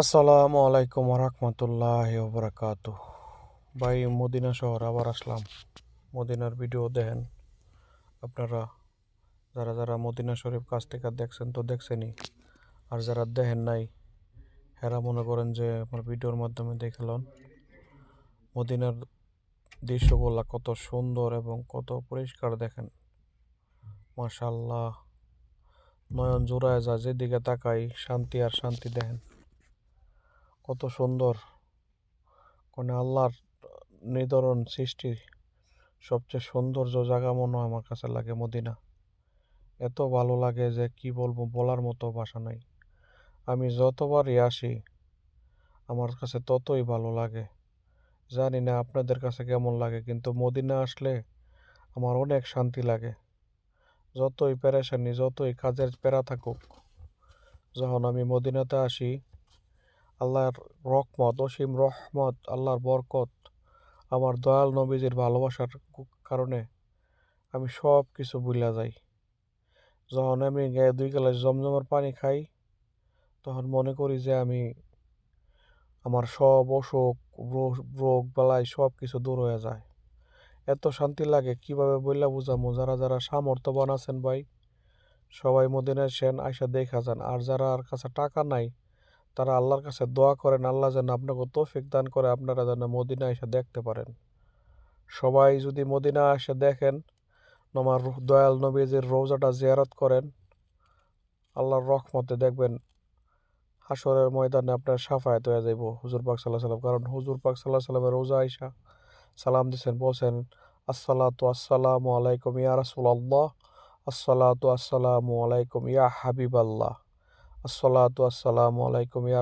আসসালামু আলাইকুম রহমতুল্লাহ বারাকাতু। ভাই, মদিনা শহর আবার আসলাম। মদিনার ভিডিও দেখেন আপনারা, যারা যারা মদিনা শরীফ কাছ থেকে দেখছেন তো দেখছেনই, আর যারা দেখেন নাই হেরা মনে করেন যে আমার ভিডিওর মাধ্যমে দেখলেন। মদিনার দৃশ্যগুলা কত সুন্দর এবং কত পরিষ্কার দেখেন, মাশাআল্লাহ। নয়ন জোড়ায় যা, যেদিকে তাকাই শান্তি আর শান্তি দেখেন, কত সুন্দর। মানে আল্লাহর নিদরণ সৃষ্টি সবচেয়ে সৌন্দর্য জায়গা মনে হয় আমার কাছে লাগে মদিনা। এত ভালো লাগে যে কি বলবো, বলার মতো ভাষা নাই। আমি যতবারই আসি আমার কাছে ততই ভালো লাগে। জানি না আপনাদের কাছে কেমন লাগে, কিন্তু মদিনা আসলে আমার অনেক শান্তি লাগে। যতই পেরেশানি, যতই কাজের পেরা থাকুক, যখন আমি মদিনাতে আসি, আল্লাহর রহমত, অসীম রহমত, আল্লাহর বরকত, আমার দয়াল নবীজির ভালোবাসার কারণে আমি সব কিছু ভুলে যাই। যখন আমি গায়ে 2 গ্লাস জমজমের পানি খাই, তখন মনে করি যে আমি আমার সব অসুখ, রোগ বালাই সব কিছু দূর হয়ে যায়। এত শান্তি লাগে কিভাবে বইলা বুঝামু। যারা যারা সামর্থ্যবান আছেন ভাই, সবাই মদিনায় সেন আইসা দেখা যান। আর যারা আর কাছে টাকা নাই, তারা আল্লাহর কাছে দোয়া করেন আল্লাহ যেন আপনাকে তৌফিক দান করে, আপনারা যেন মদিনা এসে দেখতে পারেন। সবাই যদি মদিনা এসে দেখেন, আমার দয়াল নবীজির রোজাটা জিয়ারত করেন, আল্লাহর রহমতে দেখবেন হাসরের ময়দানে আপনার সাফায়াত হয়ে যাইব হুজুর পাক সাল্লাহ সাল্লাম। কারণ হুজুর পাক সাল্লাহ সাল্লামের রোজা আইসা সালাম দিছেন, বলছেন আসসালাতু আসসালামু আলাইকুম ইয়া রাসূলুল্লাহ, আসসালাতু আসসালামু আলাইকুম ইয়া হাবিবাল্লাহ, আসসালাতু আসসালামু আলাইকুম ইয়া